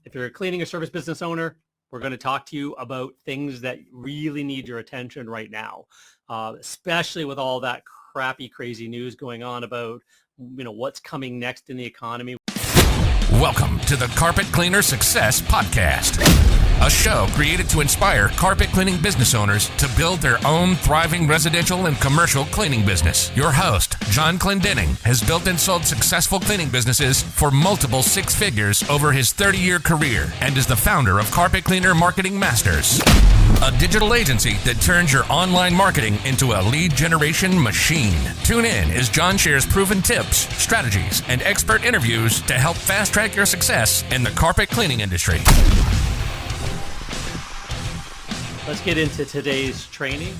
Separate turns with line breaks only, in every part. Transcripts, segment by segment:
If you're a cleaning or service business owner, we're going to talk to you about things that really need your attention right now, especially with all that crappy, crazy news going on about, what's coming next in the economy.
Welcome to the Carpet Cleaner Success Podcast, a show created to inspire carpet cleaning business owners to build their own thriving residential and commercial cleaning business. Your host, John Clendenning, has built and sold successful cleaning businesses for multiple six figures over his 30-year career and is the founder of Carpet Cleaner Marketing Masters, a digital agency that turns your online marketing into a lead generation machine. Tune in as John shares proven tips, strategies, and expert interviews to help fast-track your success in the carpet cleaning industry.
Let's get into today's training.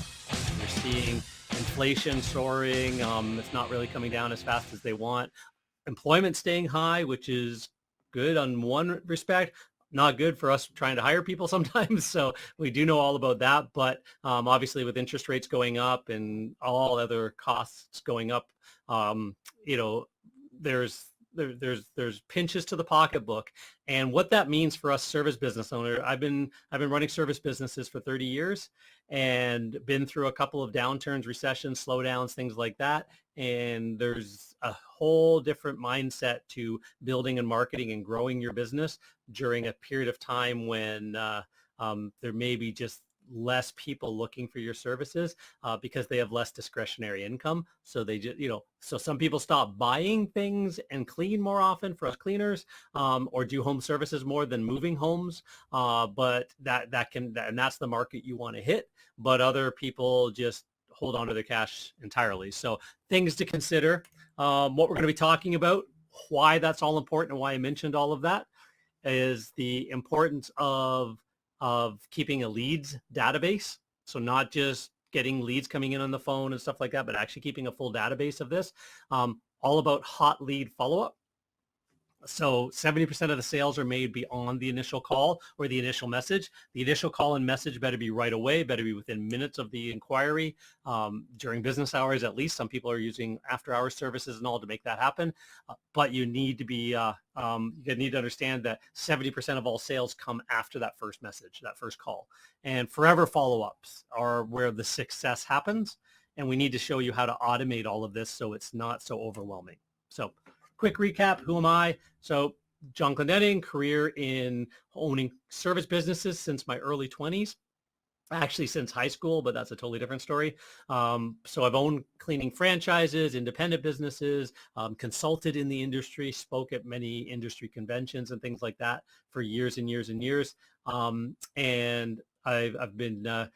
We're seeing inflation soaring. It's not really coming down as fast as they want. Employment staying high, which is good on one respect. Not good for us trying to hire people sometimes. So we do know all about that. But obviously with interest rates going up and all other costs going up, there's pinches to the pocketbook. And what that means for us service business owners, I've been running service businesses for 30 years and been through a couple of downturns, recessions, slowdowns, things like that. And there's a whole different mindset to building and marketing and growing your business during a period of time when there may be just less people looking for your services because they have less discretionary income. So they just, so some people stop buying things and clean more often for us cleaners, or do home services more than moving homes. But and that's the market you want to hit. But other people just hold on to their cash entirely. So things to consider. What we're going to be talking about, why that's all important and why I mentioned all of that, is the importance of keeping a leads database. So not just getting leads coming in on the phone and stuff like that, but actually keeping a full database of this. All about hot lead follow-up. So 70% of the sales are made beyond the initial call or the initial message. The initial call and message better be right away, better be within minutes of the inquiry, during business hours at least. Some people are using after-hours services and all to make that happen. But you need to be, you need to understand that 70% of all sales come after that first message, that first call. And forever follow-ups are where the success happens. And we need to show you how to automate all of this so it's not so overwhelming. So quick recap, who am I? So John Clendenning, career in owning service businesses since my early 20s, actually since high school, but that's a totally different story. So I've owned cleaning franchises, independent businesses, consulted in the industry, spoke at many industry conventions and things like that for years and years and years. And I've been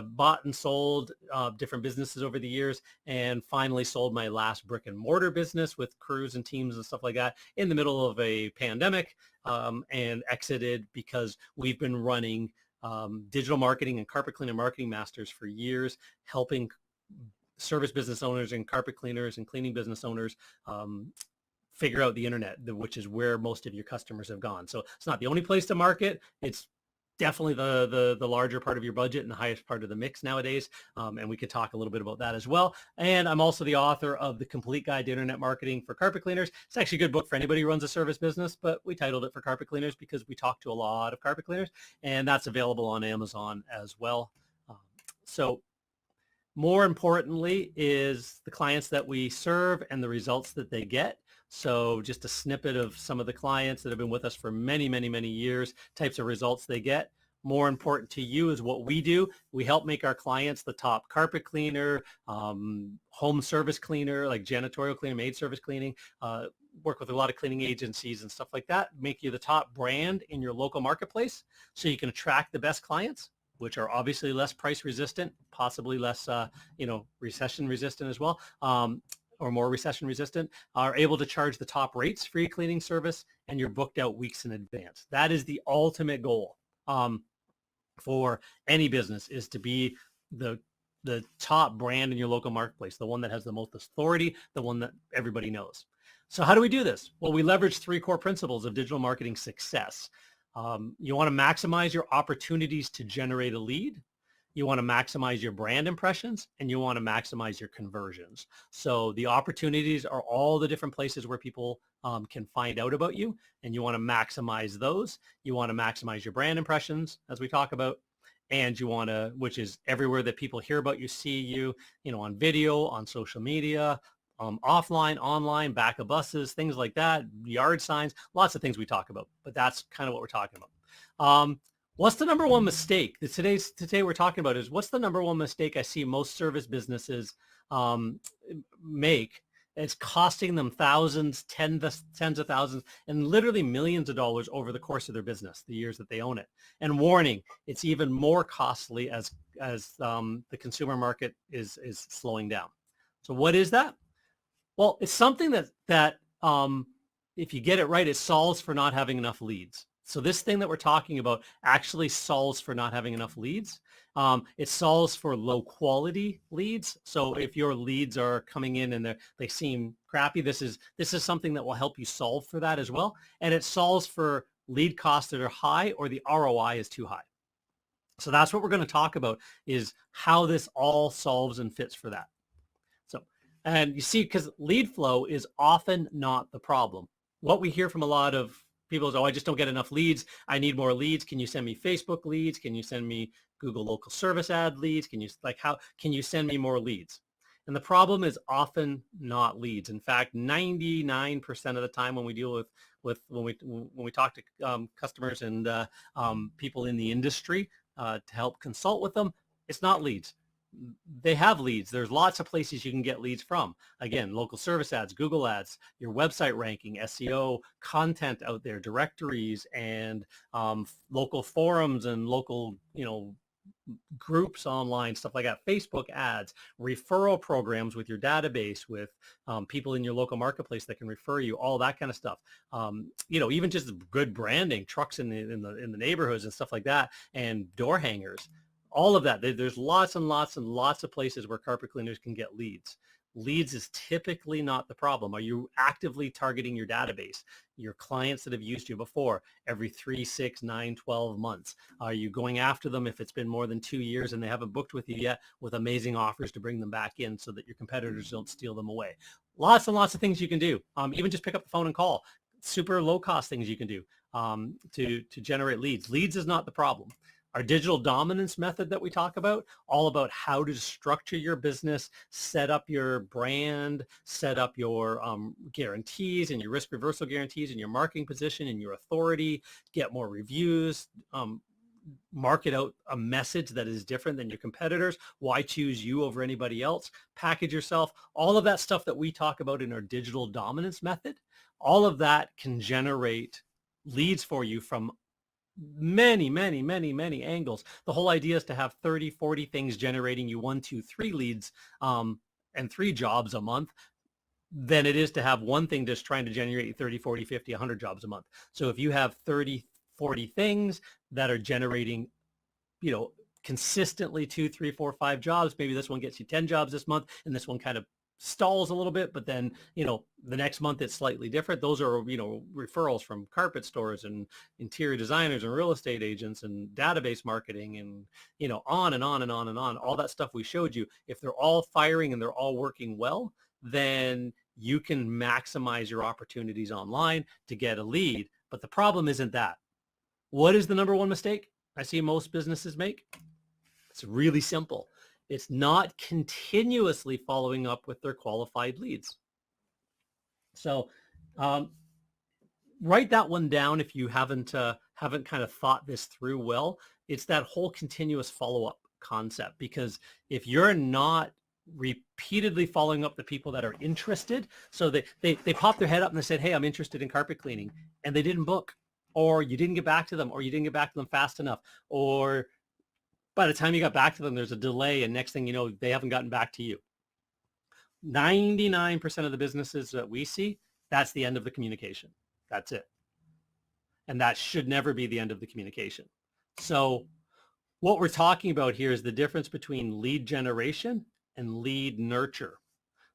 bought and sold different businesses over the years, and finally sold my last brick and mortar business with crews and teams and stuff like that in the middle of a pandemic, and exited because we've been running digital marketing and carpet cleaner marketing masters for years, helping service business owners and carpet cleaners and cleaning business owners figure out the internet, which is where most of your customers have gone. So it's not the only place to market. It's definitely the larger part of your budget and the highest part of the mix nowadays. And we could talk a little bit about that as well. And I'm also the author of The Complete Guide to Internet Marketing for Carpet Cleaners. It's actually a good book for anybody who runs a service business, but we titled it for carpet cleaners because we talk to a lot of carpet cleaners, and that's available on Amazon as well. So more importantly is the clients that we serve and the results that they get. So just a snippet of some of the clients that have been with us for many, many, many years, types of results they get. More important to you is what we do. We help make our clients the top carpet cleaner, home service cleaner, like janitorial cleaner, maid service cleaning, work with a lot of cleaning agencies and stuff like that, make you the top brand in your local marketplace so you can attract the best clients, which are obviously less price resistant, possibly less, recession resistant as well. Or more recession resistant, are able to charge the top rates for your cleaning service, and you're booked out weeks in advance. That is the ultimate goal for any business, is to be the top brand in your local marketplace, the one that has the most authority, the one that everybody knows. So how do we do this? Well, we leverage three core principles of digital marketing success. You want to maximize your opportunities to generate a lead. You want to maximize your brand impressions, and you want to maximize your conversions. So the opportunities are all the different places where people can find out about you, and you want to maximize those. You want to maximize your brand impressions, as we talk about, and you want to, which is everywhere that people hear about you, see you, on video, on social media, offline, online, back of buses, things like that, yard signs, lots of things we talk about. But that's kind of what we're talking about. What's the number one mistake that today we're talking about is what's the number one mistake I see most service businesses make? It's costing them thousands, tens of thousands, and literally millions of dollars over the course of their business, the years that they own it. And warning, it's even more costly as the consumer market is slowing down. So what is that? Well, it's something that if you get it right, it solves for not having enough leads. So this thing that we're talking about actually solves for not having enough leads. It solves for low quality leads. So if your leads are coming in and they seem crappy, this is something that will help you solve for that as well. And it solves for lead costs that are high or the ROI is too high. So that's what we're going to talk about, is how this all solves and fits for that. So, and you see, because lead flow is often not the problem. What we hear from a lot of people is, oh, I just don't get enough leads. I need more leads. Can you send me Facebook leads? Can you send me Google local service ad leads? How can you send me more leads? And the problem is often not leads. In fact, 99% of the time when we deal when we talk to customers and people in the industry to help consult with them, it's not leads. They have leads. There's lots of places you can get leads from. Again, local service ads, Google ads, your website ranking, SEO, content out there, directories, and local forums and local, groups online, stuff like that, Facebook ads, referral programs with your database, with people in your local marketplace that can refer you, all that kind of stuff. Even just good branding, trucks in the neighborhoods and stuff like that, and door hangers. All of that. There's lots and lots and lots of places where carpet cleaners can get leads. Leads is typically not the problem. Are you actively targeting your database, your clients that have used you before, every 3, 6, 9, 12 months? Are you going after them if it's been more than 2 years and they haven't booked with you yet, with amazing offers to bring them back in so that your competitors don't steal them away? Lots and lots of things you can do. Even just pick up the phone and call. Super low cost things you can do to generate leads. Leads is not the problem. Our digital dominance method that we talk about, all about how to structure your business, set up your brand, set up your guarantees and your risk reversal guarantees and your marketing position and your authority, get more reviews, market out a message that is different than your competitors. Why choose you over anybody else? Package yourself. All of that stuff that we talk about in our digital dominance method, all of that can generate leads for you from many, many, many, many angles. The whole idea is to have 30, 40 things generating you 1, 2, 3 leads and 3 jobs a month than it is to have one thing just trying to generate 30, 40, 50, 100 jobs a month. So if you have 30, 40 things that are generating, consistently 2, 3, 4, 5 jobs, maybe this one gets you 10 jobs this month and this one kind of stalls a little bit, but then, the next month it's slightly different. Those are, referrals from carpet stores and interior designers and real estate agents and database marketing and, on and on and on and on. All that stuff we showed you. If they're all firing and they're all working well, then you can maximize your opportunities online to get a lead. But the problem isn't that. What is the number one mistake I see most businesses make? It's really simple. It's not continuously following up with their qualified leads. So write that one down if you haven't kind of thought this through well. It's that whole continuous follow-up concept, because if you're not repeatedly following up the people that are interested, so they pop their head up and they said, hey, I'm interested in carpet cleaning, and they didn't book, or you didn't get back to them, or you didn't get back to them fast enough, or by the time you got back to them, there's a delay, and next thing you know, they haven't gotten back to you. 99% of the businesses that we see, that's the end of the communication. That's it. And that should never be the end of the communication. So what we're talking about here is the difference between lead generation and lead nurture.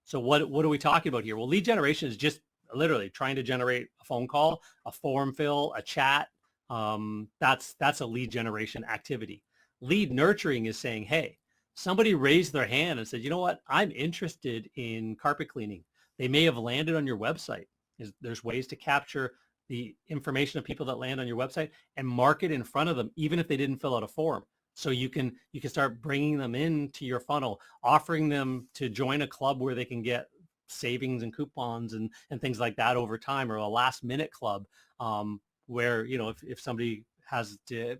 So what are we talking about here? Well, lead generation is just literally trying to generate a phone call, a form fill, a chat. That's a lead generation activity. Lead nurturing is saying, hey, somebody raised their hand and said, you know what, I'm interested in carpet cleaning. They may have landed on your website. is there's ways to capture the information of people that land on your website and mark it in front of them, even if they didn't fill out a form. So you can start bringing them into your funnel, offering them to join a club where they can get savings and coupons and things like that over time, or a last minute club, where, if somebody has to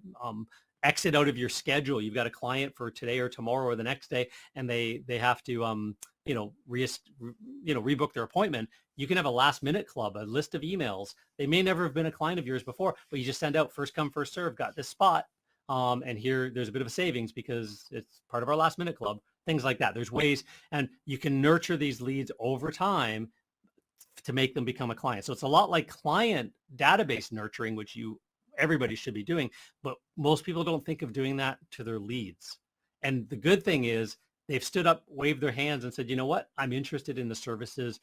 exit out of your schedule, you've got a client for today or tomorrow or the next day, and they have to rebook their appointment, you can have a last minute club, a list of emails. They may never have been a client of yours before, but you just send out first come, first serve, got this spot. And here there's a bit of a savings because it's part of our last minute club, things like that. There's ways, and you can nurture these leads over time to make them become a client. So it's a lot like client database nurturing, which everybody should be doing, but most people don't think of doing that to their leads. And the good thing is they've stood up, waved their hands and said, you know what, I'm interested in the services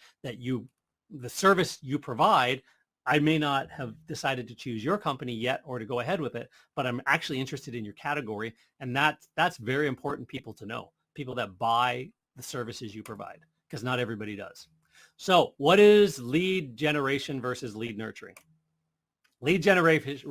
the service you provide. I may not have decided to choose your company yet or to go ahead with it, but I'm actually interested in your category. And that's very important people to know, people that buy the services you provide, because not everybody does. So what is lead generation versus lead nurturing? Lead generation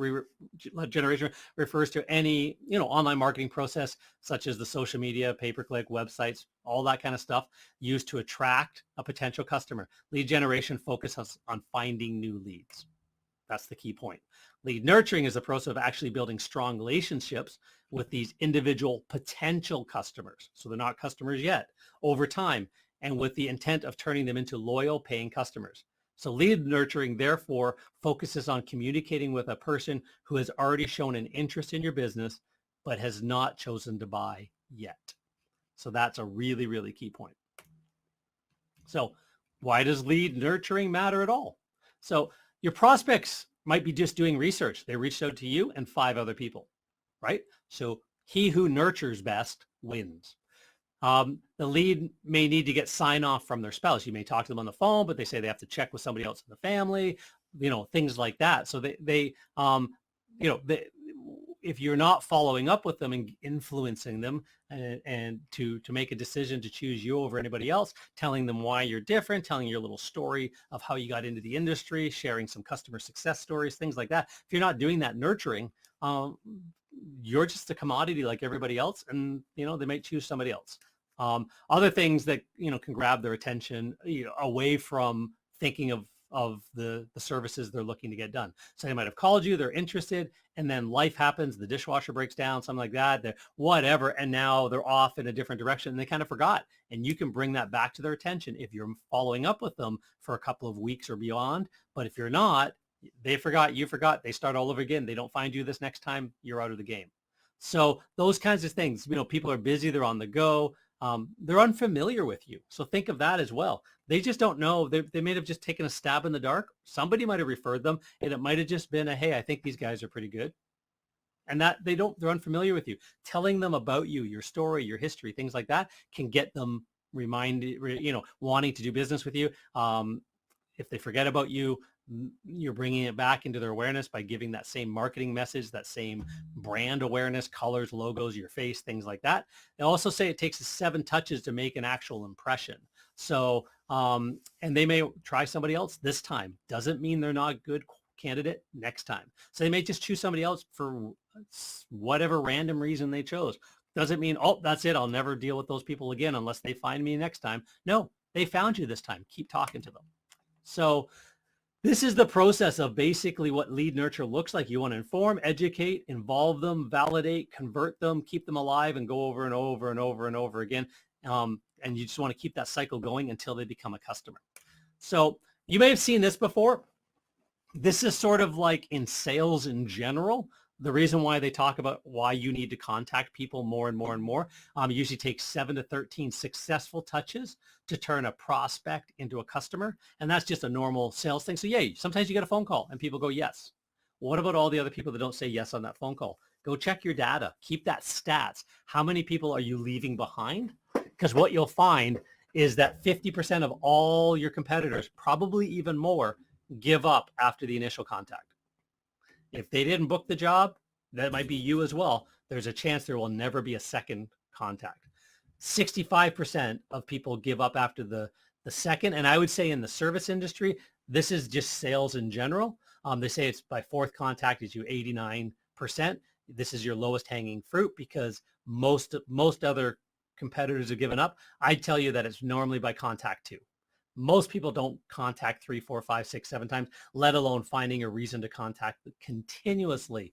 refers to any, online marketing process, such as the social media, pay-per-click, websites, all that kind of stuff used to attract a potential customer. Lead generation focuses on finding new leads. That's the key point. Lead nurturing is the process of actually building strong relationships with these individual potential customers. So they're not customers yet, over time, and with the intent of turning them into loyal paying customers. So lead nurturing, therefore, focuses on communicating with a person who has already shown an interest in your business, but has not chosen to buy yet. So that's a really, really key point. So why does lead nurturing matter at all? So your prospects might be just doing research. They reached out to you and 5 other people, right? So he who nurtures best wins. The lead may need to get sign off from their spouse. You may talk to them on the phone, but they say they have to check with somebody else in the family, things like that. So if you're not following up with them and influencing them and to make a decision to choose you over anybody else, telling them why you're different, telling your little story of how you got into the industry, sharing some customer success stories, things like that. If you're not doing that nurturing, you're just a commodity like everybody else, and they might choose somebody else. Other things that can grab their attention away from thinking of the services they're looking to get done. So they might have called you, they're interested, and then life happens, the dishwasher breaks down, something like that, whatever, and now they're off in a different direction and they kind of forgot. And you can bring that back to their attention if you're following up with them for a couple of weeks or beyond. But if you're not, they forgot, you forgot, they start all over again. They don't find you this next time, you're out of the game. So those kinds of things, people are busy, they're on the go. They're unfamiliar with you. So think of that as well. They just don't know. They may have just taken a stab in the dark. Somebody might have referred them, and it might have just been hey, I think these guys are pretty good. And that they're unfamiliar with you. Telling them about you, your story, your history, things like that can get them reminded, wanting to do business with you. If they forget about you, you're bringing it back into their awareness by giving that same marketing message, that same brand awareness, colors, logos, your face, things like that. They also say it takes 7 touches to make an actual impression. So, and they may try somebody else this time. Doesn't mean they're not a good candidate next time. So they may just choose somebody else for whatever random reason they chose. Doesn't mean, oh, that's it, I'll never deal with those people again unless they find me next time. No, they found you this time. Keep talking to them. So this is the process of basically what lead nurture looks like. You want to inform, educate, involve them, validate, convert them, keep them alive, and go over and over and over and over again. And you just want to keep that cycle going until they become a customer. So you may have seen this before. This is sort of like in sales in general. The reason why they talk about why you need to contact people more and more and more, it usually takes 7 to 13 successful touches to turn a prospect into a customer. And that's just a normal sales thing. So yeah, sometimes you get a phone call and people go, yes. What about all the other people that don't say yes on that phone call? Go check your data. Keep that stats. How many people are you leaving behind? Because what you'll find is that 50% of all your competitors, probably even more, give up after the initial contact. If they didn't book the job, that might be you as well. There's a chance there will never be a second contact. 65% of people give up after the The second, and I would say in the service industry, this is just sales in general. They say it's by fourth contact is you 89%. This is your lowest hanging fruit because most other competitors have given up. I tell you that it's normally by contact 2. Most people don't contact 3, 4, 5, 6, 7 times, let alone finding a reason to contact continuously.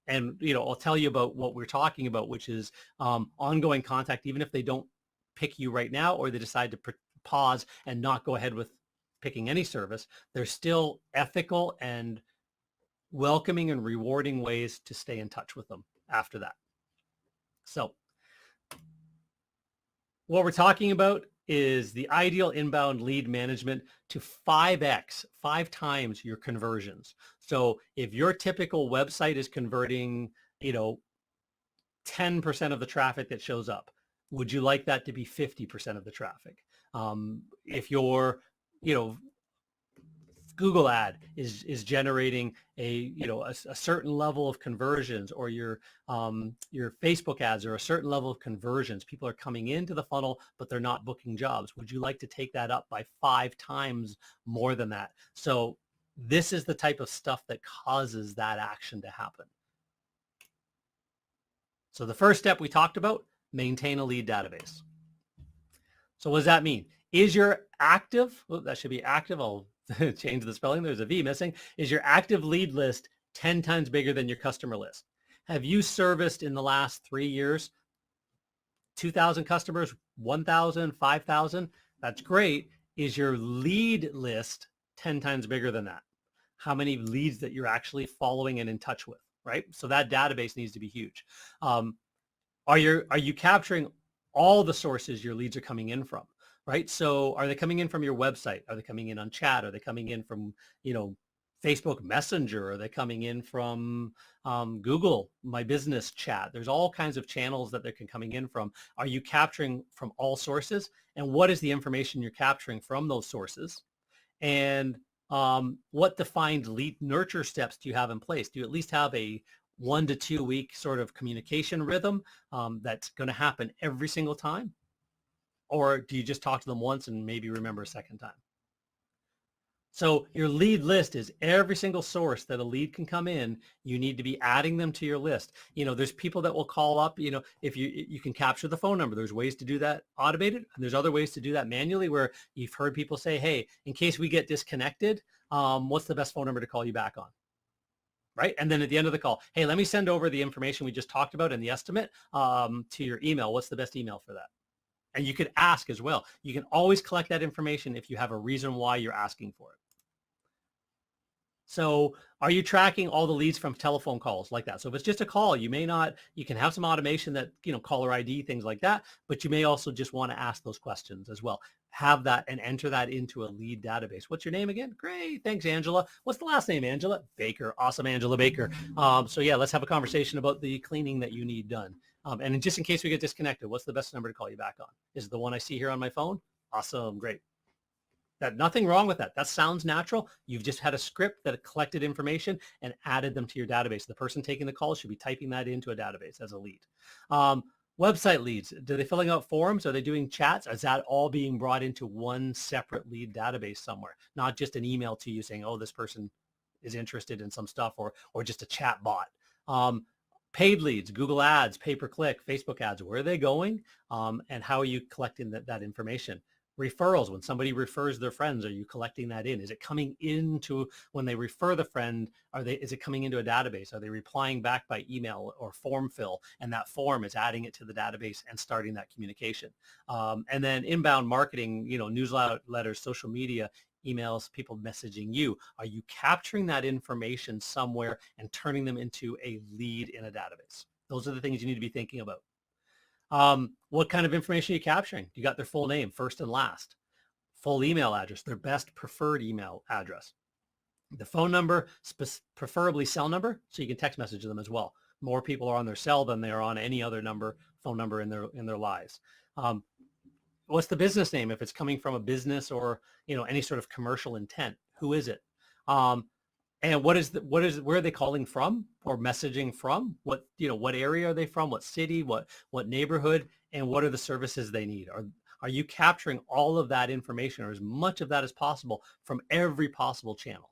And, I'll tell you about what we're talking about, which is ongoing contact, even if they don't pick you right now, or they decide to pause and not go ahead with picking any service, there's still ethical and welcoming and rewarding ways to stay in touch with them after that. So what we're talking about is the ideal inbound lead management to 5x, 5 times your conversions. So if your typical website is converting, 10% of the traffic that shows up, would you like that to be 50% of the traffic? If your, Google ad is generating a certain level of conversions, or your Facebook ads are a certain level of conversions. People are coming into the funnel, but they're not booking jobs. Would you like to take that up by 5 times more than that? So this is the type of stuff that causes that action to happen. So the first step we talked about, maintain a lead database. So what does that mean? Is your active, that should be active, I'll change the spelling, there's a V missing. Is your active lead list 10 times bigger than your customer list? Have you serviced in the last 3 years 2,000 customers, 1,000, 5,000? That's great. Is your lead list 10 times bigger than that? How many leads that you're actually following and in touch with, right? So that database needs to be huge. Are you capturing all the sources your leads are coming in from? Right? So are they coming in from your website? Are they coming in on chat? Are they coming in from, Facebook Messenger? Are they coming in from Google My Business chat? There's all kinds of channels that they're coming in from. Are you capturing from all sources? And what is the information you're capturing from those sources? And what defined lead nurture steps do you have in place? Do you at least have a 1 to 2 week sort of communication rhythm that's going to happen every single time? Or do you just talk to them once and maybe remember a second time? So your lead list is every single source that a lead can come in. You need to be adding them to your list. There's people that will call up, if you can capture the phone number. There's ways to do that automated, and there's other ways to do that manually, where you've heard people say, hey, in case we get disconnected, what's the best phone number to call you back on? Right? And then at the end of the call, hey, let me send over the information we just talked about and the estimate to your email. What's the best email for that? And you could ask as well. You can always collect that information if you have a reason why you're asking for it. So are you tracking all the leads from telephone calls like that? So if it's just a call, you can have some automation that, caller ID, things like that, but you may also just want to ask those questions as well. Have that and enter that into a lead database. What's your name again? Great. Thanks, Angela. What's the last name, Angela? Baker. Awesome, Angela Baker. So yeah, let's have a conversation about the cleaning that you need done. And just in case we get disconnected, what's the best number to call you back on? Is it the one I see here on my phone? Awesome. Great. Nothing wrong with that. That sounds natural. You've just had a script that collected information and added them to your database. The person taking the call should be typing that into a database as a lead. Website leads, are they filling out forms? Are they doing chats? Is that all being brought into one separate lead database somewhere? Not just an email to you saying, oh, this person is interested in some stuff, or just a chat bot. Paid leads, Google ads, pay-per-click, Facebook ads, where are they going? And how are you collecting that information? Referrals, when somebody refers their friends, are you collecting that in? Is it coming into, when they refer the friend, is it coming into a database? Are they replying back by email or form fill? And that form is adding it to the database and starting that communication. And then inbound marketing, newsletters, social media, emails, people messaging you. Are you capturing that information somewhere and turning them into a lead in a database? Those are the things you need to be thinking about. What kind of information are you capturing? You got their full name, first and last, full email address, their best preferred email address, the phone number, preferably cell number, so you can text message them as well. More people are on their cell than they are on any other phone number in their lives. What's the business name? If it's coming from a business or, any sort of commercial intent, who is it? And where are they calling from or messaging from? What area are they from? What city, what neighborhood, and what are the services they need? Are you capturing all of that information or as much of that as possible from every possible channel?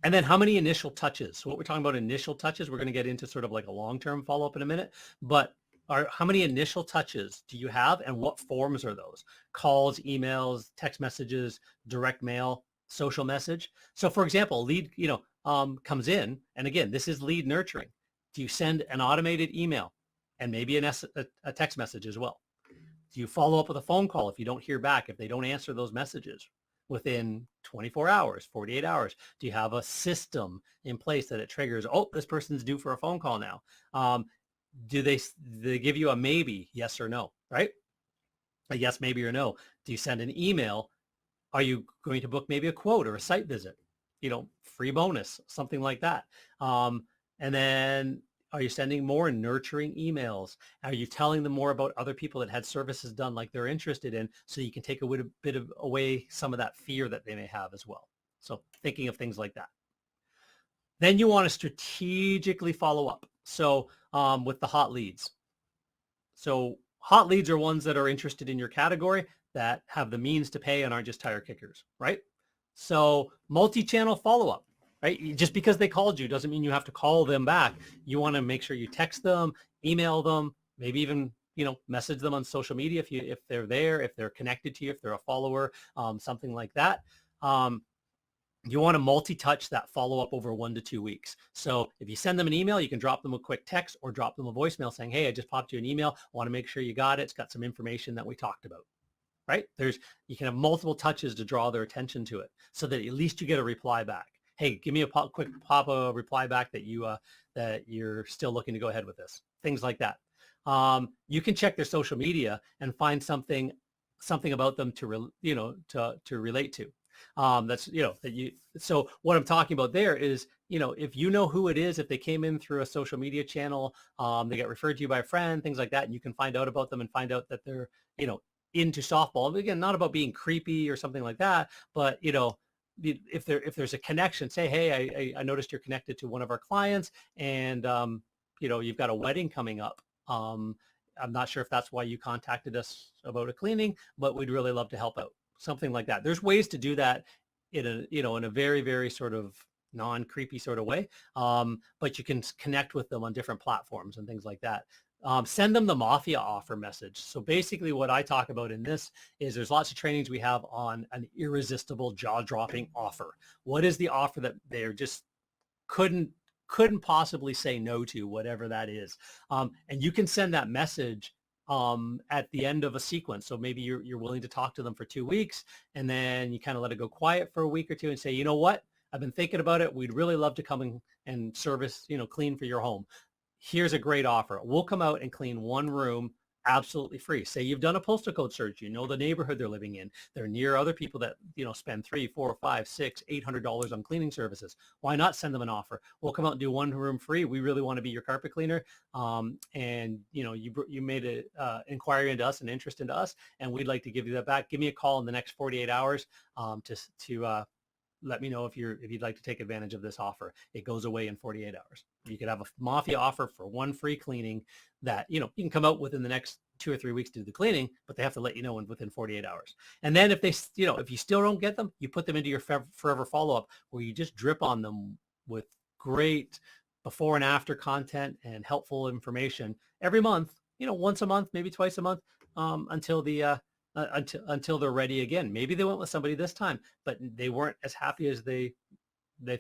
And then how many initial touches? So what we're talking about initial touches, we're going to get into sort of like a long-term follow-up in a minute, but how many initial touches do you have and what forms are those? Calls, emails, text messages, direct mail, social message. So for example, lead, comes in, and again, this is lead nurturing. Do you send an automated email and maybe a text message as well? Do you follow up with a phone call if you don't hear back, if they don't answer those messages within 24 hours, 48 hours? Do you have a system in place that it triggers, oh, this person's due for a phone call now? Do they give you a maybe, yes or no, right? A yes, maybe, or no. Do you send an email? Are you going to book maybe a quote or a site visit? Free bonus, something like that. And then are you sending more nurturing emails? Are you telling them more about other people that had services done like they're interested in, so you can take away some of that fear that they may have as well? So thinking of things like that. Then you want to strategically follow up. So with the hot leads. So hot leads are ones that are interested in your category, that have the means to pay and aren't just tire kickers, right? So multi-channel follow-up, right? Just because they called you doesn't mean you have to call them back. You want to make sure you text them, email them, maybe even message them on social media if they're there, if they're connected to you, if they're a follower, something like that. You want to multi-touch that follow-up over 1 to 2 weeks. So if you send them an email, you can drop them a quick text or drop them a voicemail saying, hey, I just popped you an email. I want to make sure you got it. It's got some information that we talked about, right? You can have multiple touches to draw their attention to it so that at least you get a reply back. Hey, give me a quick reply back that you're still looking to go ahead with this. Things like that. You can check their social media and find something about them to relate to. So what I'm talking about there is, if you know who it is, if they came in through a social media channel, they get referred to you by a friend, things like that, and you can find out about them and find out that they're, into softball. Again, not about being creepy or something like that, but, if there's a connection, say, hey, I noticed you're connected to one of our clients and, you've got a wedding coming up. I'm not sure if that's why you contacted us about a cleaning, but we'd really love to help out. Something like that. There's ways to do that in a very, very sort of non-creepy sort of way. But you can connect with them on different platforms and things like that. Send them the Mafia offer message. So basically what I talk about in this is there's lots of trainings we have on an irresistible jaw-dropping offer. What is the offer that they're just couldn't possibly say no to, whatever that is. And you can send that message at the end of a sequence. So maybe you're willing to talk to them for 2 weeks, and then you kind of let it go quiet for a week or two and say, you know what, I've been thinking about it. We'd really love to come and service, clean for your home. Here's a great offer. We'll come out and clean one room absolutely free. Say you've done a postal code search, the neighborhood they're living in. They're near other people that, spend $300, $400, $500, $600, $800 on cleaning services. Why not send them an offer? We'll come out and do one room free. We really want to be your carpet cleaner. And you made an inquiry into us, an interest into us, and we'd like to give you that back. Give me a call in the next 48 hours to let me know if you'd like to take advantage of this offer. It goes away in 48 hours. You could have a Mafia offer for one free cleaning that, you can come out within the next 2 or 3 weeks to do the cleaning, but they have to let you know within 48 hours. And then if they, if you still don't get them, you put them into your forever follow-up, where you just drip on them with great before and after content and helpful information every month, once a month, maybe twice a month, until they're ready again. Maybe they went with somebody this time, but they weren't as happy as they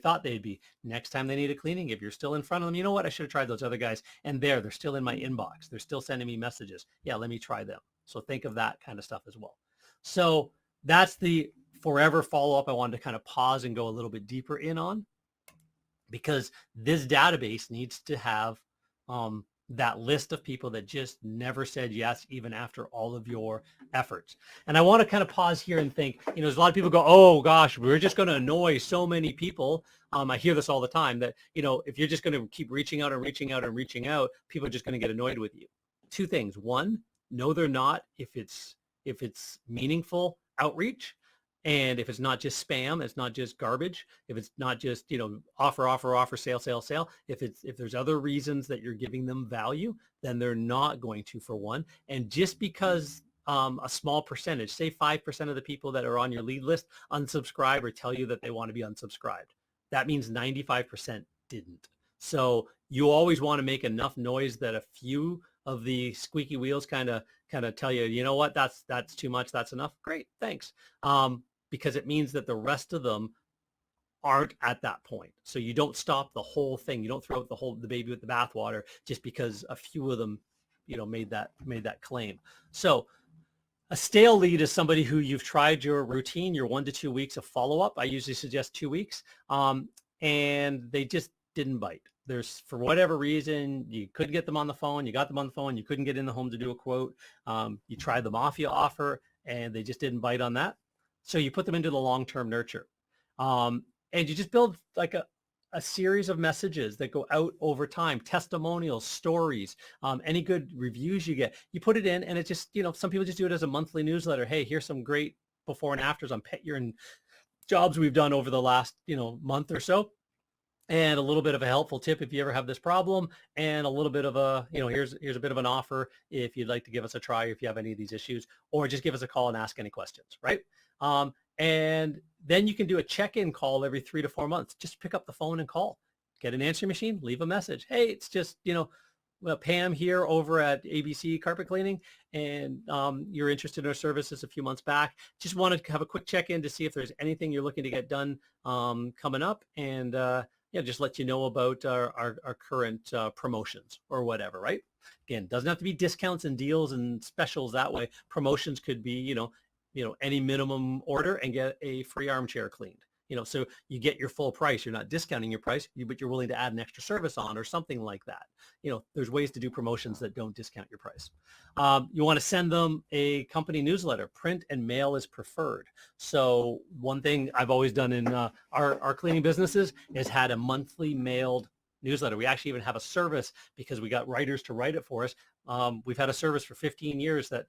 thought they'd be. Next time they need a cleaning, if you're still in front of them, you know what, I should have tried those other guys. And they're still in my inbox. They're still sending me messages. Yeah, let me try them. So think of that kind of stuff as well. So that's the forever follow-up I wanted to kind of pause and go a little bit deeper in on, because this database needs to have that list of people that just never said yes, even after all of your efforts. And I want to kind of pause here and think, there's a lot of people go, oh gosh, we're just going to annoy so many people. I hear this all the time that, if you're just going to keep reaching out and reaching out and reaching out, people are just going to get annoyed with you. Two things. One, no, they're not if it's meaningful outreach. And if it's not just spam, it's not just garbage. If it's not just, offer, sale. If there's other reasons that you're giving them value, then they're not going to, for one. And just because a small percentage, say 5% of the people that are on your lead list unsubscribe or tell you that they want to be unsubscribed, that means 95% didn't. So you always want to make enough noise that a few of the squeaky wheels kind of tell you, you know what, that's too much, that's enough. Great, thanks. Because it means that the rest of them aren't at that point. So you don't stop the whole thing. You don't throw out the baby with the bathwater just because a few of them, made that claim. So a stale lead is somebody who you've tried your routine, your 1 to 2 weeks of follow-up. I usually suggest 2 weeks. And they just didn't bite. There's, for whatever reason, you couldn't get them on the phone. You got them on the phone. You couldn't get in the home to do a quote. You tried the Mafia offer and they just didn't bite on that. So you put them into the long-term nurture. And you just build like a series of messages that go out over time, testimonials, stories, any good reviews you get. You put it in and it just, some people just do it as a monthly newsletter. Hey, here's some great before and afters on pet urine jobs we've done over the last, month or so. And a little bit of a helpful tip if you ever have this problem, and a little bit of a, here's a bit of an offer if you'd like to give us a try, if you have any of these issues, or just give us a call and ask any questions, right? And then you can do a check-in call every 3 to 4 months. Just pick up the phone and call, get an answering machine, leave a message. Hey, it's just, Pam here over at ABC Carpet Cleaning, and you're interested in our services a few months back. Just wanted to have a quick check-in to see if there's anything you're looking to get done coming up, and just let you know about our current promotions or whatever, right? Again, doesn't have to be discounts and deals and specials that way. Promotions could be, any minimum order and get a free armchair cleaned. So you get your full price. You're not discounting your price, but you're willing to add an extra service on or something like that. There's ways to do promotions that don't discount your price. You want to send them a company newsletter. Print and mail is preferred. So one thing I've always done in our cleaning businesses is had a monthly mailed newsletter. We actually even have a service because we got writers to write it for us. We've had a service for 15 years that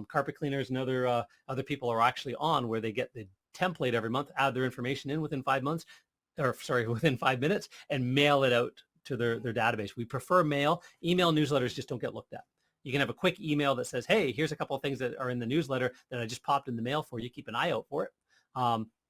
carpet cleaners and other people are actually on, where they get the template every month, add their information in within 5 months, within 5 minutes, and mail it out to their database. We prefer mail. Email newsletters just don't get looked at. You can have a quick email that says, hey, here's a couple of things that are in the newsletter that I just popped in the mail for you. Keep an eye out for it.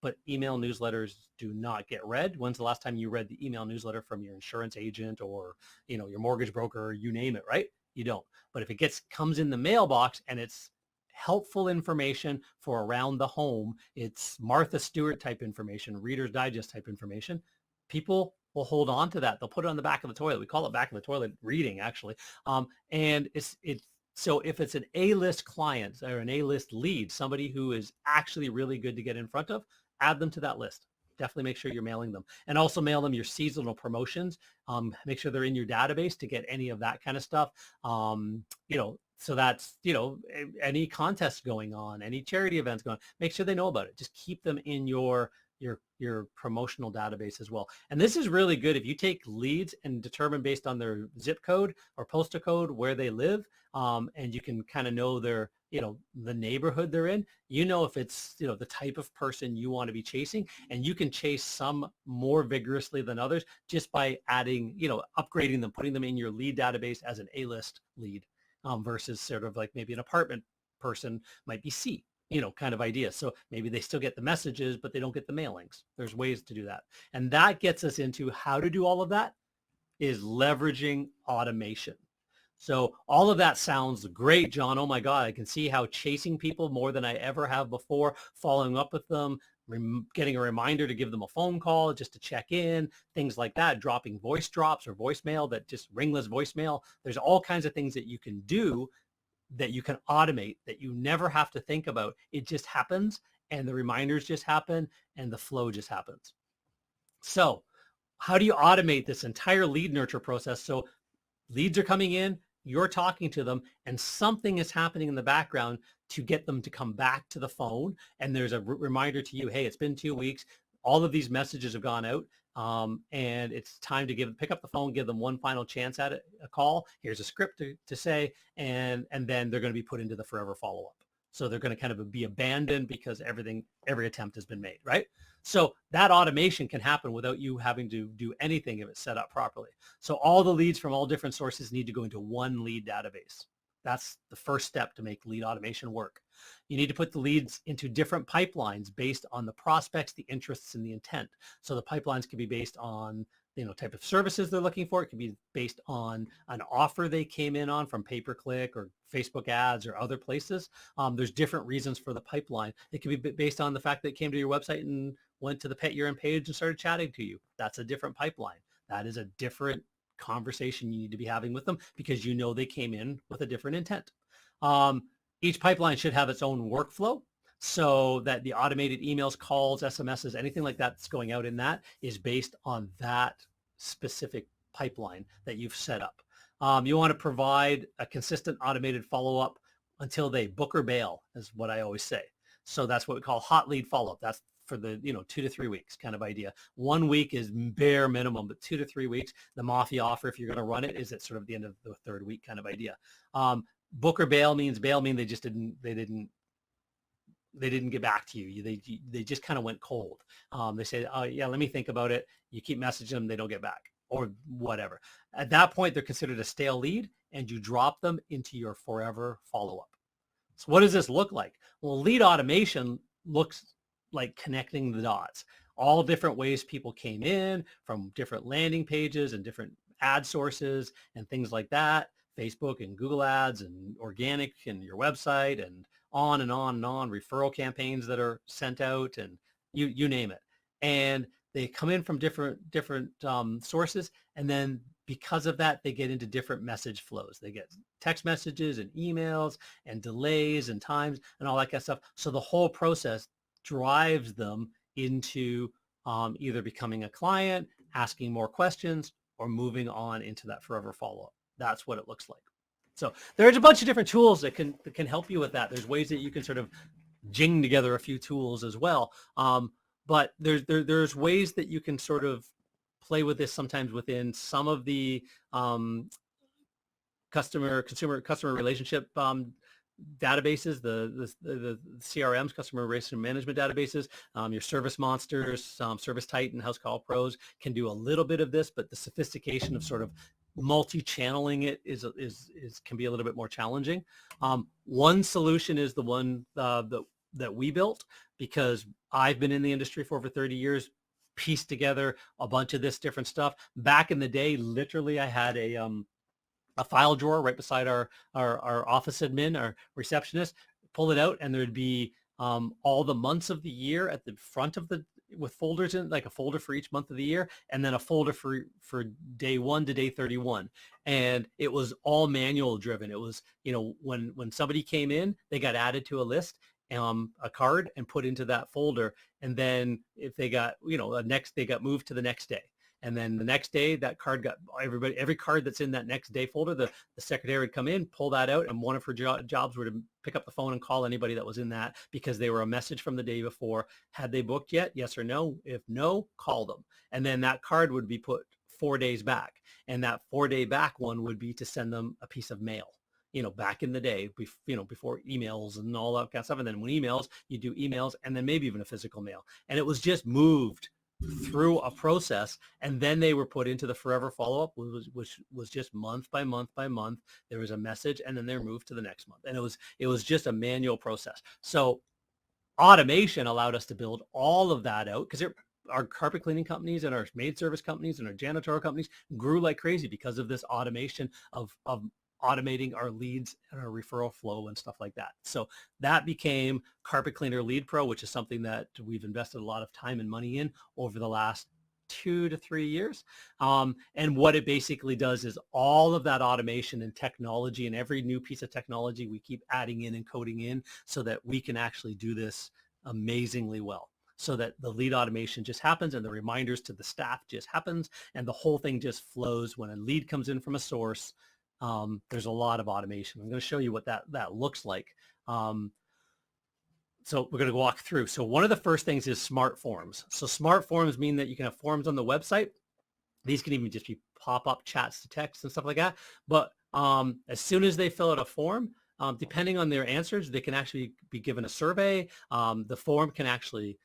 But email newsletters do not get read. When's the last time you read the email newsletter from your insurance agent or, your mortgage broker, you name it, right? You don't. But if it comes in the mailbox and it's helpful information for around the home, it's Martha Stewart type information, Reader's Digest type information, people will hold on to that. They'll put it on the back of the toilet. We call it back of the toilet reading, actually. And so if it's an A-list client or an A-list lead, somebody who is actually really good to get in front of, add them to that list. Definitely make sure you're mailing them, and also mail them your seasonal promotions. Make sure they're in your database to get any of that kind of stuff. So that's, any contests going on, any charity events going on, make sure they know about it. Just keep them in your promotional database as well. And this is really good if you take leads and determine based on their zip code or postal code where they live, and you can kind of know their, the neighborhood they're in, if it's, the type of person you want to be chasing, and you can chase some more vigorously than others just by adding, upgrading them, putting them in your lead database as an A-list lead, versus sort of like maybe an apartment person might be C, kind of idea. So maybe they still get the messages, but they don't get the mailings. There's ways to do that. And that gets us into how to do all of that is leveraging automation. So all of that sounds great, John. Oh my God, I can see how chasing people more than I ever have before, following up with them, getting a reminder to give them a phone call just to check in, things like that, dropping voice drops or voicemail, that just ringless voicemail. There's all kinds of things that you can do that you can automate, that you never have to think about. It just happens, and the reminders just happen, and the flow just happens. So how do you automate this entire lead nurture process? So leads are coming in, you're talking to them, and something is happening in the background to get them to come back to the phone. And there's a reminder to you, hey, it's been 2 weeks. All of these messages have gone out. And it's time to pick up the phone, give them one final chance at a call. Here's a script to say, and then they're going to be put into the forever follow-up. So they're going to kind of be abandoned because every attempt has been made, right? So that automation can happen without you having to do anything if it's set up properly. So all the leads from all different sources need to go into one lead database. That's the first step to make lead automation work. You need to put the leads into different pipelines based on the prospects, the interests, and the intent. So the pipelines can be based on type of services they're looking for. It can be based on an offer they came in on from pay-per-click or Facebook ads or other places. There's different reasons for the pipeline. It can be based on the fact that it came to your website and went to the Pet Urine page and started chatting to you. That's a different pipeline. That is a different conversation you need to be having with them because they came in with a different intent. Each pipeline should have its own workflow so that the automated emails, calls, SMSs, anything like that that's going out in that is based on that specific pipeline that you've set up. You want to provide a consistent automated follow-up until they book or bail, is what I always say. So that's what we call hot lead follow-up. That's for the 2 to 3 weeks kind of idea. 1 week is bare minimum, but 2 to 3 weeks. The Mafia offer, if you're going to run it, is at sort of the end of the 3rd week kind of idea. Book or bail means they didn't get back to you. They just kind of went cold. They said, oh yeah, let me think about it. You keep messaging them, they don't get back or whatever. At that point, they're considered a stale lead and you drop them into your forever follow-up. So what does this look like? Well, lead automation looks like connecting the dots. All different ways people came in from different landing pages and different ad sources and things like that. Facebook and Google ads and organic and your website and on and on and on, referral campaigns that are sent out and you name it. And they come in from different sources. And then because of that, they get into different message flows. They get text messages and emails and delays and times and all that kind of stuff. So the whole process drives them into either becoming a client, asking more questions, or moving on into that forever follow-up. That's what it looks like. So there's a bunch of different tools that can help you with that. There's ways that you can sort of jing together a few tools as well. But there's ways that you can sort of play with this sometimes within some of the customer relationship databases, the CRMs, customer relationship management databases, your Service Monsters, Service Titan, House Call Pros can do a little bit of this, but the sophistication of sort of multi-channeling it can be a little bit more challenging. One solution is the one that we built because I've been in the industry for over 30 years, pieced together a bunch of this different stuff. Back in the day, literally I had a file drawer right beside our office admin, our receptionist, pull it out and there'd be all the months of the year at the front of with folders in, like a folder for each month of the year, and then a folder for day 1 to day 31. And it was all manual driven. It was, when somebody came in, they got added to a list, a card, and put into that folder. And then if they got, they got moved to the next day. And then the next day, that card got every card that's in that next day folder, the secretary would come in, pull that out, and one of her jobs were to pick up the phone and call anybody that was in that because they were a message from the day before. Had they booked yet? Yes or no? If no, call them. And then that card would be put 4 days back. And that 4-day back one would be to send them a piece of mail. Back in the day, before emails and all that kind of stuff. And then when emails, you do emails and then maybe even a physical mail. And it was just moved through a process, and then they were put into the forever follow-up, which was just month by month by month. There was a message, and then they're moved to the next month, and it was just a manual process. So automation allowed us to build all of that out because our carpet cleaning companies and our maid service companies and our janitorial companies grew like crazy because of this automation of automating our leads and our referral flow and stuff like that. So that became Carpet Cleaner Lead Pro, which is something that we've invested a lot of time and money in over the last 2 to 3 years. And what it basically does is all of that automation and technology, and every new piece of technology we keep adding in and coding in so that we can actually do this amazingly well. So that the lead automation just happens and the reminders to the staff just happens and the whole thing just flows. When a lead comes in from a source, there's a lot of automation. I'm going to show you what that looks like. So we're going to walk through. So one of the first things is smart forms. So smart forms mean that you can have forms on the website. These can even just be pop-up chats to text and stuff like that. But as soon as they fill out a form, depending on their answers, they can actually be given a survey. The form can actually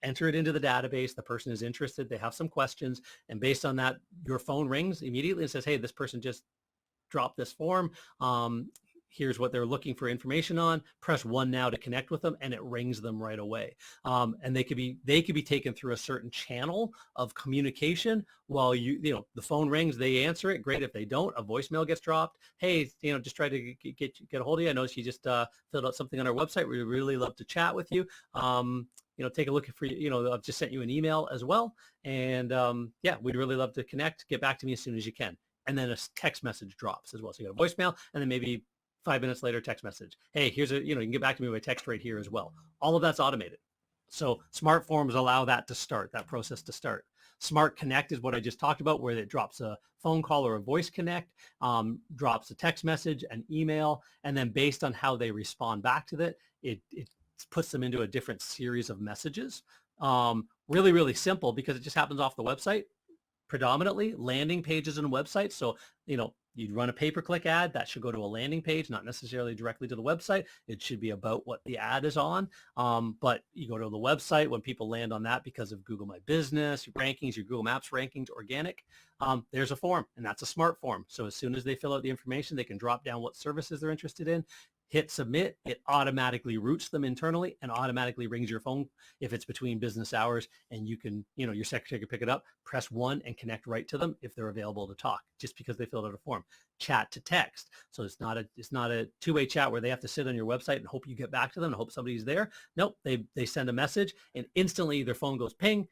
enter it into the database. The person is interested. They have some questions. And based on that, your phone rings immediately and says, hey, this person just dropped this form. Here's what they're looking for information on. Press 1 now to connect with them, and it rings them right away. And they could be taken through a certain channel of communication while the phone rings, they answer it. Great. If they don't, a voicemail gets dropped. Hey, just try to get a hold of you. I noticed you just filled out something on our website. We'd really love to chat with you. Take a look for you. I've just sent you an email as well. And we'd really love to connect. Get back to me as soon as you can. And then a text message drops as well. So you got a voicemail, and then maybe 5 minutes later, text message. Hey, here's you can get back to me by text right here as well. All of that's automated. So smart forms allow that process to start. Smart Connect is what I just talked about, where it drops a phone call or a voice connect, drops a text message, an email, and then based on how they respond back to that, it puts them into a different series of messages. Really, really simple because it just happens off the website. Predominantly landing pages and websites. So, you'd run a pay-per-click ad that should go to a landing page, not necessarily directly to the website. It should be about what the ad is on. But you go to the website when people land on that because of Google My Business, your rankings, your Google Maps rankings, organic, there's a form, and that's a smart form. So as soon as they fill out the information, they can drop down what services they're interested in, hit submit. It automatically routes them internally and automatically rings your phone if it's between business hours, and you can, your secretary can pick it up, press 1 and connect right to them if they're available to talk, just because they filled out a form. Chat to text. So it's not a two-way chat where they have to sit on your website and hope you get back to them and hope somebody's there. Nope. They send a message and instantly their phone goes ping.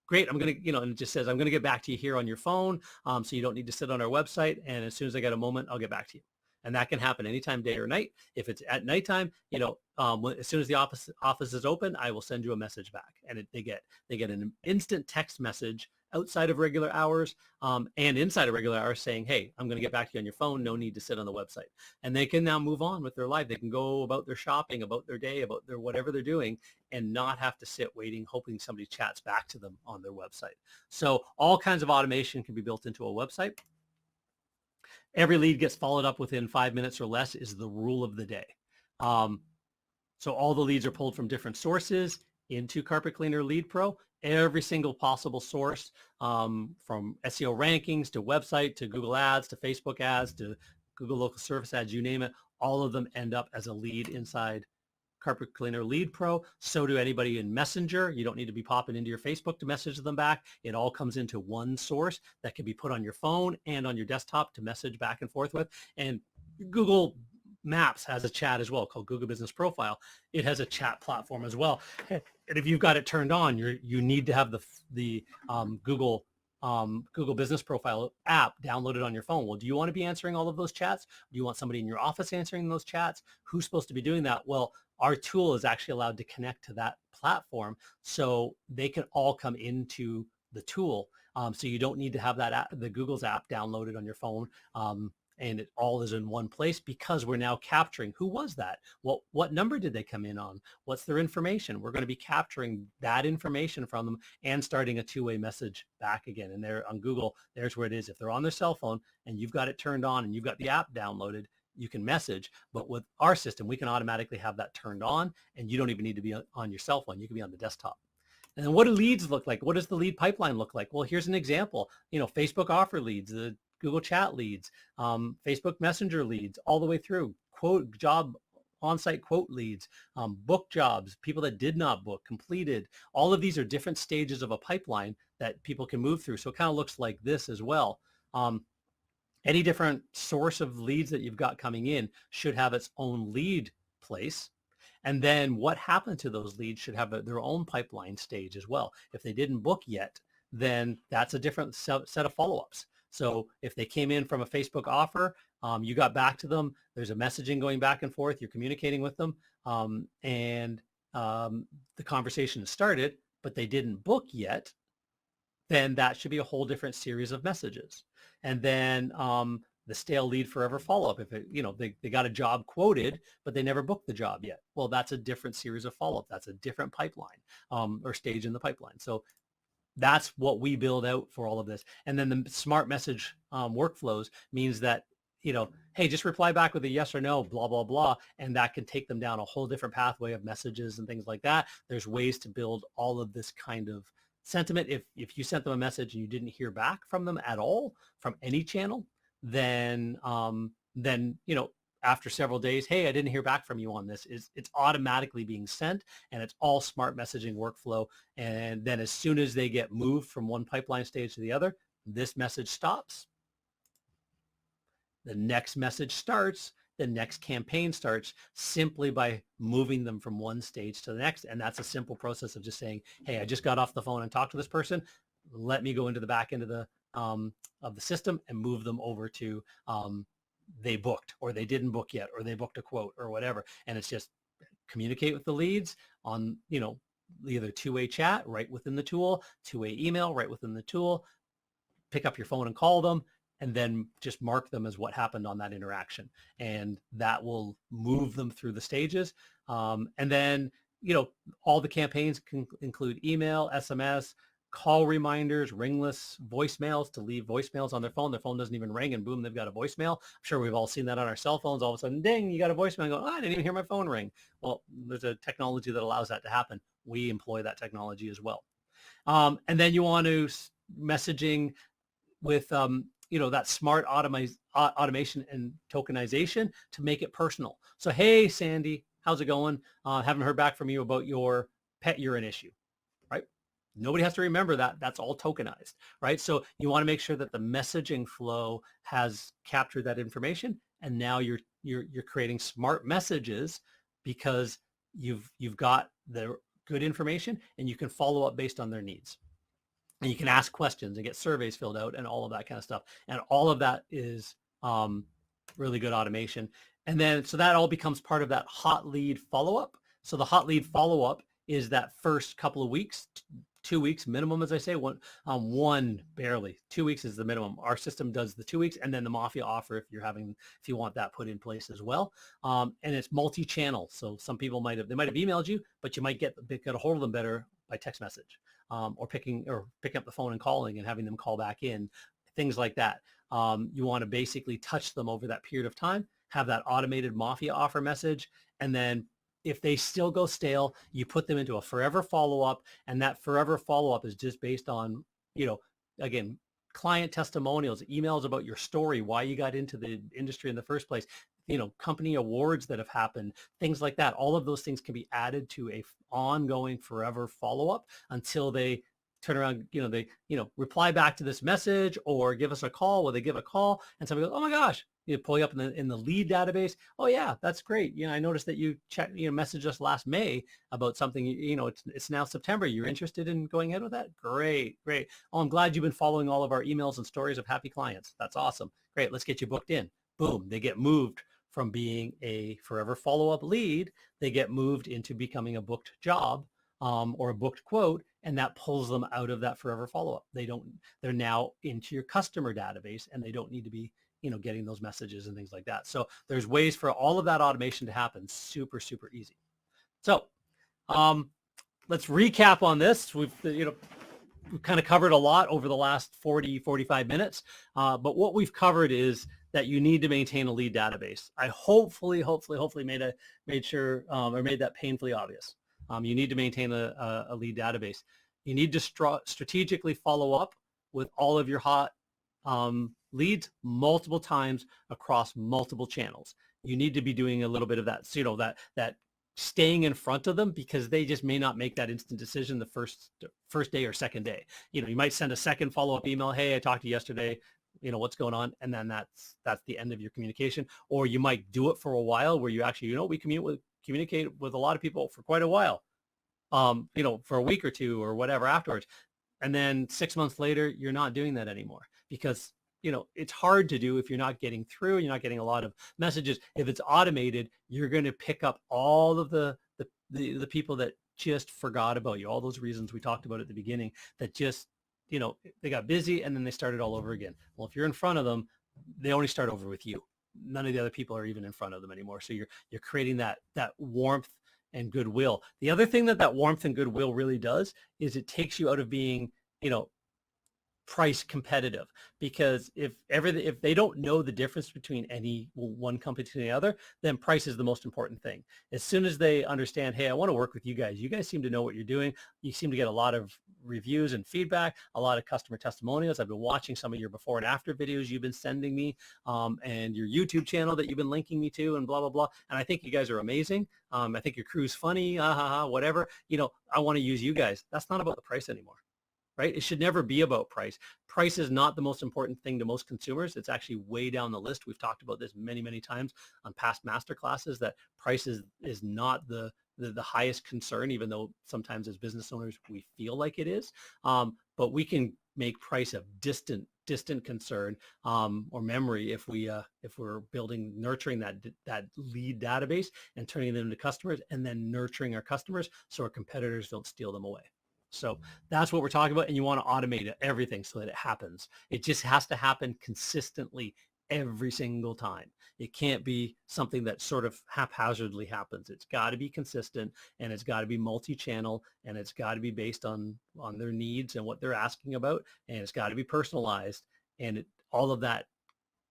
Great. I'm going to, and it just says, I'm going to get back to you here on your phone. So you don't need to sit on our website. And as soon as I get a moment, I'll get back to you. And that can happen anytime, day or night. If it's at nighttime, as soon as the office is open, I will send you a message back, and they get an instant text message outside of regular hours and inside of regular hours saying, hey, I'm going to get back to you on your phone. No need to sit on the website. And they can now move on with their life. They can go about their shopping, about their day, about their whatever they're doing, and not have to sit waiting, hoping somebody chats back to them on their website. So all kinds of automation can be built into a website. Every lead gets followed up within 5 minutes or less is the rule of the day. So all the leads are pulled from different sources into Carpet Cleaner Lead Pro. Every single possible source, from SEO rankings to website to Google Ads to Facebook ads to Google Local Service ads, you name it, all of them end up as a lead inside Carpet Cleaner Lead Pro. So do anybody in Messenger. You don't need to be popping into your Facebook to message them back. It all comes into one source that can be put on your phone and on your desktop to message back and forth with. And Google Maps has a chat as well called Google Business Profile. It has a chat platform as well. And if you've got it turned on, you need to have the Google Business Profile app downloaded on your phone. Well, do you want to be answering all of those chats? Do you want somebody in your office answering those chats? Who's supposed to be doing that? Well, our tool is actually allowed to connect to that platform, so they can all come into the tool. So you don't need to have that app, the Google's app downloaded on your phone. And it all is in one place because we're now capturing who was that? What number did they come in on? What's their information? We're going to be capturing that information from them and starting a two-way message back again. And there on Google, there's where it is. If they're on their cell phone and you've got it turned on and you've got the app downloaded, you can message. But with our system, we can automatically have that turned on, and you don't even need to be on your cell phone. You can be on the desktop. And then what do leads look like? What does the lead pipeline look like? Well, here's an example. Facebook offer leads, the Google chat leads, Facebook Messenger leads, all the way through on-site quote leads, book jobs, people that did not book, completed. All of these are different stages of a pipeline that people can move through. So it kind of looks like this as well. Any different source of leads that you've got coming in should have its own lead place. And then what happened to those leads should have their own pipeline stage as well. If they didn't book yet, then that's a different set of follow-ups. So if they came in from a Facebook offer, you got back to them, there's a messaging going back and forth, you're communicating with them, and the conversation has started, but they didn't book yet, then that should be a whole different series of messages. And then the stale lead forever follow-up. If they got a job quoted, but they never booked the job yet. Well, that's a different series of follow-up. That's a different pipeline or stage in the pipeline. So that's what we build out for all of this. And then the smart message workflows means that hey, just reply back with a yes or no, blah, blah, blah. And that can take them down a whole different pathway of messages and things like that. There's ways to build all of this kind of sentiment. If you sent them a message and you didn't hear back from them at all from any channel, then after several days, hey, I didn't hear back from you on this, it's automatically being sent, and it's all smart messaging workflow. And then as soon as they get moved from one pipeline stage to the other, this message stops. The next message starts, the next campaign starts, simply by moving them from one stage to the next. And that's a simple process of just saying, hey, I just got off the phone and talked to this person. Let me go into the back end of the system and move them over to they booked, or they didn't book yet, or they booked a quote or whatever. And it's just communicate with the leads on, either two-way chat right within the tool, two-way email right within the tool, pick up your phone and call them, and then just mark them as what happened on that interaction. And that will move them through the stages. And then, all the campaigns can include email, SMS, call reminders, ringless voicemails to leave voicemails on their phone. Their phone doesn't even ring and boom, they've got a voicemail. I'm sure we've all seen that on our cell phones. All of a sudden, ding, you got a voicemail. Go, I didn't even hear my phone ring. Well, there's a technology that allows that to happen. We employ that technology as well. And then you want to messaging with, that smart automation and tokenization to make it personal. So, hey, Sandy, how's it going? Haven't heard back from you about your pet urine issue, right? Nobody has to remember that. That's all tokenized, right? So you want to make sure that the messaging flow has captured that information, and now you're creating smart messages because you've got the good information, and you can follow up based on their needs. And you can ask questions and get surveys filled out and all of that kind of stuff. And all of that is really good automation. And then, so that all becomes part of that hot lead follow-up. So the hot lead follow-up is that first couple of weeks, 2 weeks minimum, as I say, one barely. 2 weeks is the minimum. Our system does the 2 weeks, and then the Mafia offer if you want that put in place as well. And it's multi-channel. So some people might have emailed you, but you might get a hold of them better by text message, or picking up the phone and calling and having them call back in, things like that. You want to basically touch them over that period of time, have that automated Mafia offer message, and then if they still go stale, you put them into a forever follow-up, and that forever follow-up is just based on, again, client testimonials, emails about your story, why you got into the industry in the first place, company awards that have happened, things like that. All of those things can be added to a ongoing forever follow-up until they turn around, they reply back to this message or give us a call. Well, they give a call and somebody goes, oh my gosh, pull you up in the lead database. Oh yeah, that's great. I noticed that you messaged us last May about something, it's now September. You're interested in going ahead with that? Great. Oh, I'm glad you've been following all of our emails and stories of happy clients. That's awesome. Great. Let's get you booked in. Boom. They get moved from being a forever follow-up lead. They get moved into becoming a booked job, or a booked quote, and that pulls them out of that forever follow-up. They're now into your customer database, and they don't need to be, getting those messages and things like that. So there's ways for all of that automation to happen. Super, super easy. So let's recap on this. We've kind of covered a lot over the last 45 minutes. But what we've covered is that you need to maintain a lead database. I hopefully made that painfully obvious. You need to maintain a lead database. You need to strategically follow up with all of your hot leads multiple times across multiple channels. You need to be doing a little bit of that, that staying in front of them, because they just may not make that instant decision the first day or second day. You might send a second follow-up email. Hey, I talked to you yesterday. What's going on? And then that's the end of your communication. Or you might do it for a while where you actually, we communicate with a lot of people for quite a while, for a week or two or whatever afterwards. And then 6 months later, you're not doing that anymore because, it's hard to do if you're not getting through, you're not getting a lot of messages. If it's automated, you're going to pick up all of the people that just forgot about you, all those reasons we talked about at the beginning that just, they got busy and then they started all over again. Well, if you're in front of them, they only start over with you. None of the other people are even in front of them anymore. So you're creating that warmth and goodwill. The other thing that warmth and goodwill really does is it takes you out of being, price competitive, because if they don't know the difference between any one company to the other, then price is the most important thing. As soon as they understand, hey, I want to work with you guys seem to know what you're doing, you seem to get a lot of reviews and feedback, a lot of customer testimonials. I've been watching some of your before and after videos you've been sending me, and your YouTube channel that you've been linking me to, and blah blah blah, and I think you guys are amazing. I think your crew's funny, whatever, I want to use you guys. That's not about the price anymore, right? It should never be about price. Price is not the most important thing to most consumers. It's actually way down the list. We've talked about this many, many times on past master classes, that price is not the highest concern, even though sometimes as business owners we feel like it is. But we can make price a distant concern, or memory, if we're nurturing that lead database and turning them into customers, and then nurturing our customers so our competitors don't steal them away. So that's what we're talking about, and you want to automate everything so that it happens. It just has to happen consistently every single time. It can't be something that sort of haphazardly happens. It's got to be consistent, and it's got to be multi-channel, and it's got to be based on their needs and what they're asking about, and it's got to be personalized, and all of that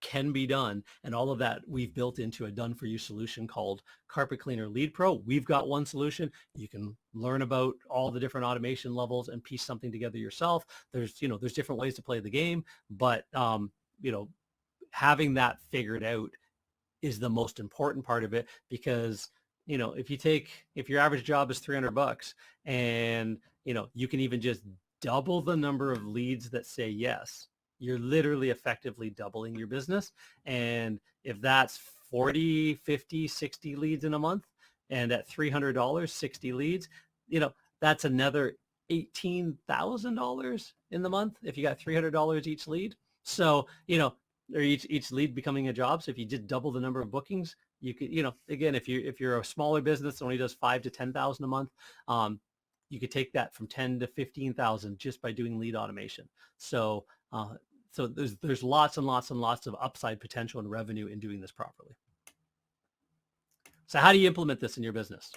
can be done, and all of that we've built into a done-for-you solution called Carpet Cleaner Lead Pro. We've got one solution. You can learn about all the different automation levels and piece something together yourself. There's different ways to play the game, but having that figured out is the most important part of it, because if your average job is $300, and you can even just double the number of leads that say yes, you're literally effectively doubling your business. And if that's 40, 50, 60 leads in a month, and at $300, 60 leads, that's another $18,000 in the month if you got $300 each lead. So, or each lead becoming a job. So if you did double the number of bookings, you could, again, if you're a smaller business that only does 5 to 10,000 a month, you could take that from 10 to 15,000 just by doing lead automation. So there's lots and lots and lots of upside potential and revenue in doing this properly. So how do you implement this in your business?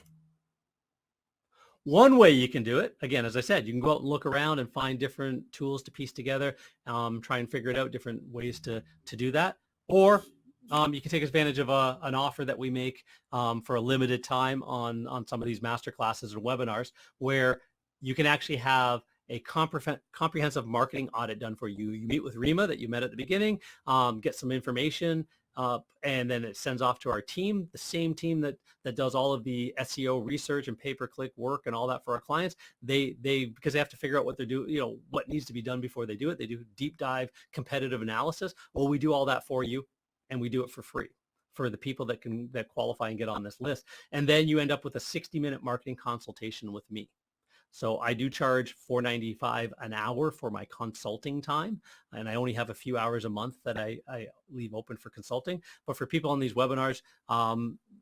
One way you can do it, again, as I said, you can go out and look around and find different tools to piece together, try and figure it out, different ways to do that. Or you can take advantage of an offer that we make for a limited time on some of these master classes or webinars, where you can actually have a comprehensive marketing audit done for you. You meet with Rima that you met at the beginning, get some information, and then it sends off to our team, the same team that does all of the SEO research and pay-per-click work and all that for our clients. They because they have to figure out what they're doing, what needs to be done before they do it. They do deep dive competitive analysis. Well, we do all that for you, and we do it for free for the people that qualify and get on this list. And then you end up with a 60-minute marketing consultation with me. So I do charge $4.95 an hour for my consulting time, and I only have a few hours a month that I leave open for consulting. But for people on these webinars,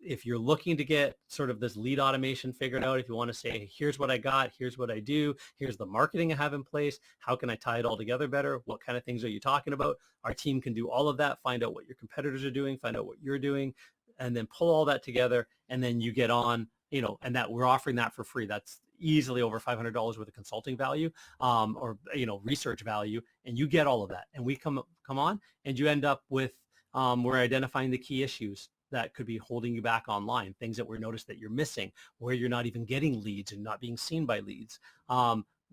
if you're looking to get sort of this lead automation figured out, if you want to say, here's what I got, here's what I do, here's the marketing I have in place, how can I tie it all together better, what kind of things are you talking about, our team can do all of that, find out what your competitors are doing, find out what you're doing, and then pull all that together, and then you get on, and that we're offering that for free. That's easily over $500 worth of consulting value, or research value, and you get all of that. And we come on, and you end up with we're identifying the key issues that could be holding you back online, things that we noticed that you're missing, where you're not even getting leads and not being seen by leads.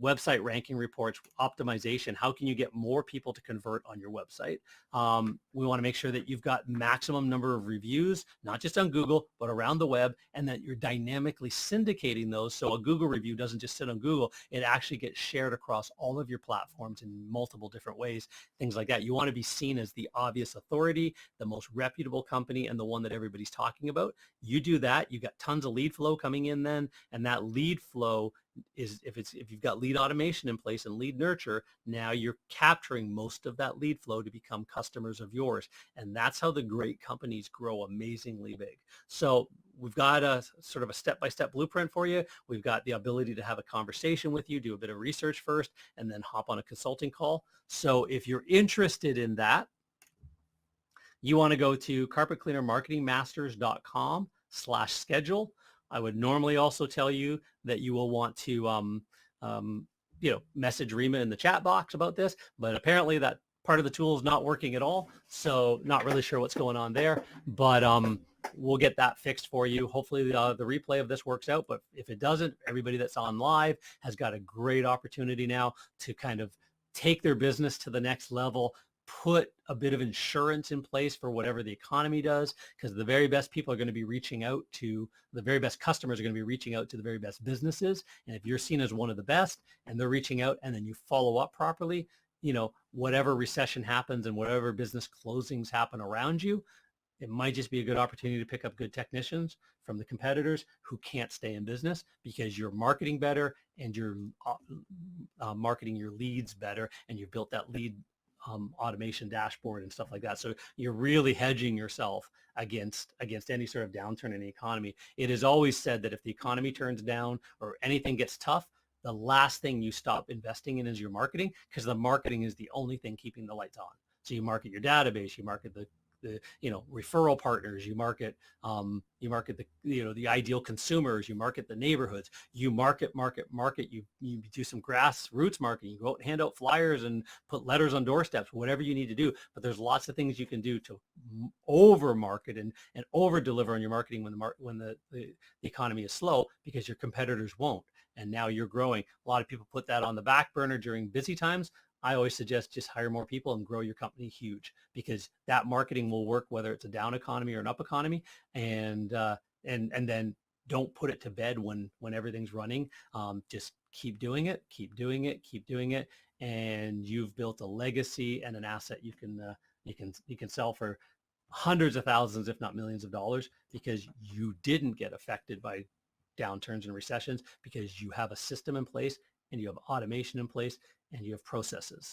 Website ranking reports, optimization. How can you get more people to convert on your website? We want to make sure that you've got maximum number of reviews, not just on Google, but around the web, and that you're dynamically syndicating those. So a Google review doesn't just sit on Google. It actually gets shared across all of your platforms in multiple different ways, things like that. You want to be seen as the obvious authority, the most reputable company, and the one that everybody's talking about. You do that, you got tons of lead flow coming in then, and that lead flow is, if you've got lead automation in place and lead nurture, now you're capturing most of that lead flow to become customers of yours. And that's how the great companies grow amazingly big. So we've got a sort of a step-by-step blueprint for you. We've got the ability to have a conversation with you, do a bit of research first, and then hop on a consulting call. So if you're interested in that, you want to go to carpetcleanermarketingmasters.com/schedule. I would normally also tell you that you will want to message Rima in the chat box about this, but apparently that part of the tool is not working at all. So not really sure what's going on there, but we'll get that fixed for you. Hopefully the replay of this works out, but if it doesn't, everybody that's on live has got a great opportunity now to kind of take their business to the next level, put a bit of insurance in place for whatever the economy does, because the very best people are going to be reaching out to the very best customers are going to be reaching out to the very best businesses. And if you're seen as one of the best and they're reaching out and then you follow up properly, whatever recession happens and whatever business closings happen around you, it might just be a good opportunity to pick up good technicians from the competitors who can't stay in business because you're marketing better and you're marketing your leads better, and you've built that lead automation dashboard and stuff like that. So you're really hedging yourself against any sort of downturn in the economy. It is always said that if the economy turns down or anything gets tough, the last thing you stop investing in is your marketing, because the marketing is the only thing keeping the lights on. So you market your database, you market the referral partners, you market the ideal consumers, you market the neighborhoods, you market, you do some grassroots marketing, you go out and hand out flyers and put letters on doorsteps, whatever you need to do. But there's lots of things you can do to over market and over deliver on your marketing when the economy is slow, because your competitors won't. And now you're growing. A lot of people put that on the back burner during busy times. I always suggest just hire more people and grow your company huge, because that marketing will work whether it's a down economy or an up economy. And then don't put it to bed when everything's running. Just keep doing it, and you've built a legacy and an asset you can sell for hundreds of thousands, if not millions of dollars, because you didn't get affected by downturns and recessions, because you have a system in place and you have automation in place and you have processes.